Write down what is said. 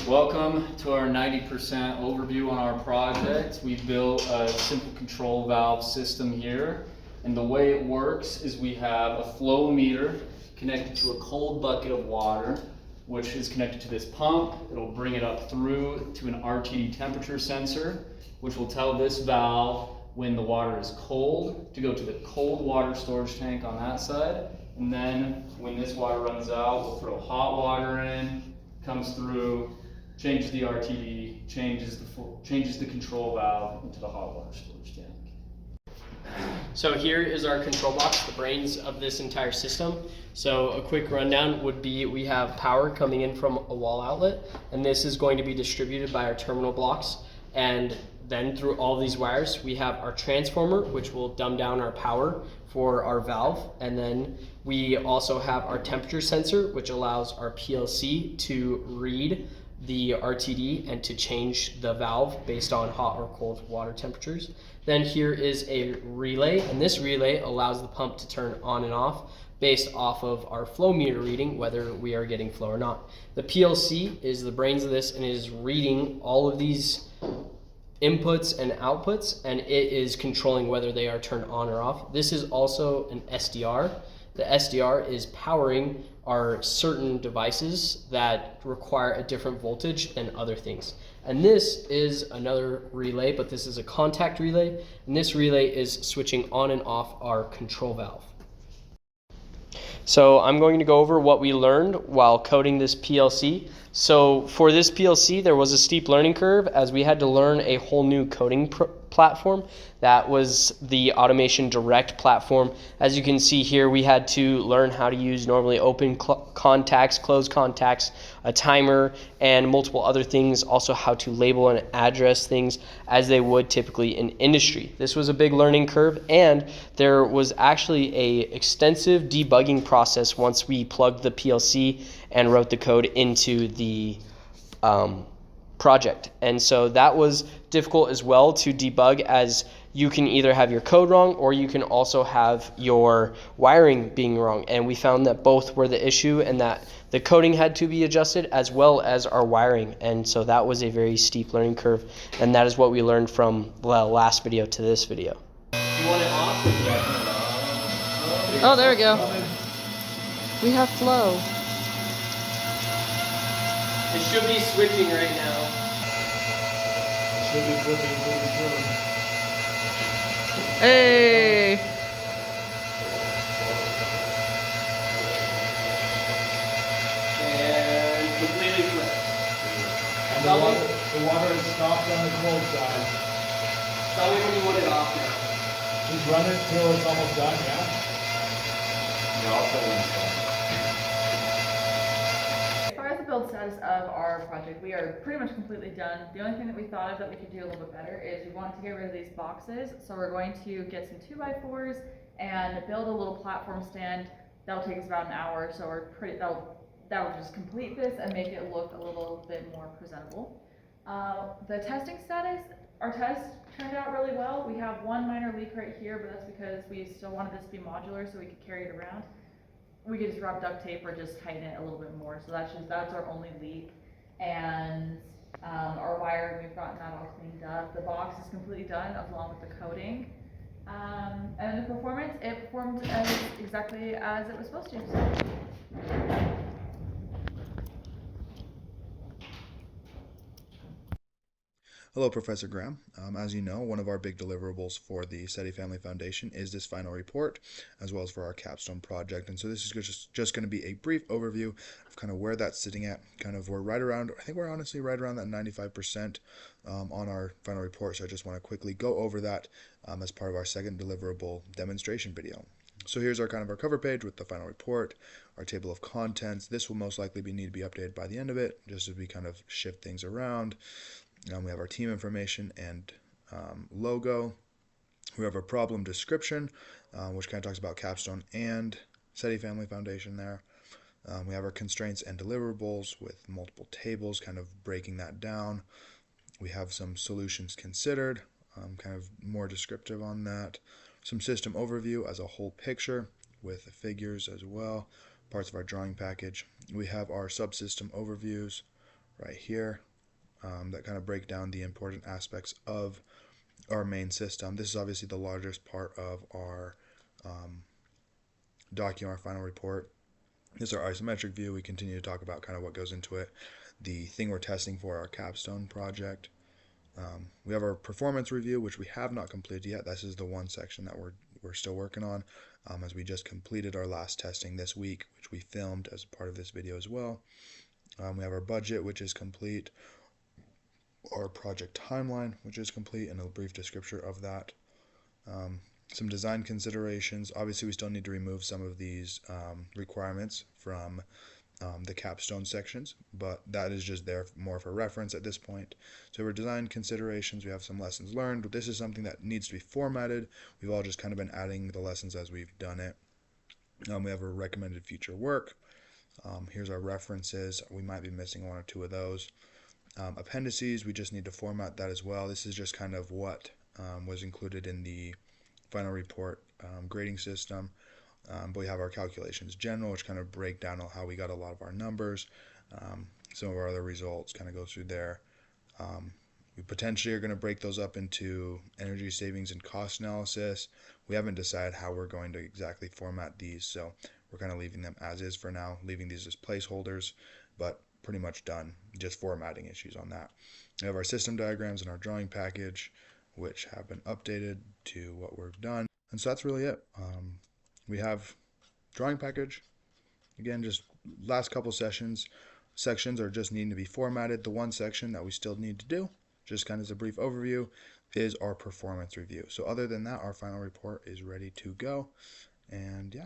Welcome to our 90% overview on our project. We built a simple control valve system here, and the way it works is we have a flow meter connected to a cold bucket of water, which is connected to this pump. It'll bring it up through to an RTD temperature sensor, which will tell this valve when the water is cold to go to the cold water storage tank on that side. And then when this water runs out, we'll throw hot water in, comes through, changes the RTD, changes the control valve into the hot water storage tank. So here is our control box, the brains of this entire system. So a quick rundown would be we have power coming in from a wall outlet, and this is going to be distributed by our terminal blocks. And then through all these wires, we have our transformer, which will dumb down our power for our valve. And then we also have our temperature sensor, which allows our PLC to read the RTD and to change the valve based on hot or cold water temperatures. Then here is a relay, and this relay allows the pump to turn on and off based off of our flow meter reading, whether we are getting flow or not. The PLC is the brains of this and is reading all of these inputs and outputs, and it is controlling whether they are turned on or off. This is also an SDR. The SDR is powering our certain devices that require a different voltage than other things. And this is another relay, but this is a contact relay, and this relay is switching on and off our control valve. So I'm going to go over what we learned while coding this PLC. So for this PLC, there was a steep learning curve as we had to learn a whole new coding platform. That was the Automation Direct platform. As you can see here, we had to learn how to use normally open contacts, closed contacts, a timer, and multiple other things. Also how to label and address things as they would typically in industry. This was a big learning curve, and there was actually a extensive debugging process once we plugged the PLC and wrote the code into the project. And so that was difficult as well to debug, as you can either have your code wrong or you can also have your wiring being wrong. And we found that both were the issue, and that the coding had to be adjusted as well as our wiring. And so that was a very steep learning curve, and that is what we learned from the last video to this video. You want it off? Oh, there we go. We have flow. It should be switching right now. Should be flipping pretty soon. Hey! And completely flipped. And the water is stopped on the cold side. Tell me when you want it off now. Just run it till it's almost done, yeah? Yeah, I'll tell you. As far as the build status of our project, we are pretty much completely done. The only thing that we thought of that we could do a little bit better is we wanted to get rid of these boxes. So we're going to get some 2x4s and build a little platform stand. That'll take us about an hour. So that will just complete this and make it look a little bit more presentable. The testing status, our test turned out really well. We have one minor leak right here, but that's because we still wanted this to be modular so we could carry it around. We could just rub duct tape or just tighten it a little bit more. So that's our only leak. And our wiring, we've gotten that all cleaned up. The box is completely done along with the coating. And the performance, it performed exactly as it was supposed to. So. Hello, Professor Graham. As you know, one of our big deliverables for the Setty Family Foundation is this final report, as well as for our capstone project. And so this is just going to be a brief overview of kind of where that's sitting at. We're right around, I think we're honestly right around that 95% on our final report. So I just want to quickly go over that as part of our second deliverable demonstration video. So here's our cover page with the final report, our table of contents. This will most likely need to be updated by the end of it, just as we kind of shift things around. We have our team information and logo. We have our problem description, which kind of talks about capstone and Setty Family Foundation there. We have our constraints and deliverables with multiple tables, kind of breaking that down. We have some solutions considered, kind of more descriptive on that. Some system overview as a whole picture with figures as well, parts of our drawing package. We have our subsystem overviews, right here that kind of break down the important aspects of our main system. This is obviously the largest part of our document, our final report. This is our isometric view. We continue to talk about kind of what goes into it. The thing we're testing for our capstone project. We have our performance review, which we have not completed yet. This is the one section that we're still working on, as we just completed our last testing this week, which we filmed as part of this video as well. We have our budget, which is complete, our project timeline, which is complete, and a brief description of that. Some design considerations. Obviously, we still need to remove some of these requirements from the capstone sections, but that is just there more for reference at this point. So for design considerations, we have some lessons learned. This is something that needs to be formatted. We've all just kind of been adding the lessons as we've done it. We have a recommended future work. Here's our references. We might be missing one or two of those. Appendices, we just need to format that as well. This is just kind of what was included in the final report grading system. But we have our calculations general, which kind of break down on how we got a lot of our numbers. Some of our other results kind of go through there. We potentially are going to break those up into energy savings and cost analysis. We haven't decided how we're going to exactly format these, so we're kind of leaving them as is for now, leaving these as placeholders, but pretty much done, just formatting issues on that. We have our system diagrams and our drawing package, which have been updated to what we've done. And so that's really it. We have drawing package. Again, just last couple sections are just needing to be formatted. The one section that we still need to do, just kind of as a brief overview, is our performance review. So other than that, our final report is ready to go. And yeah.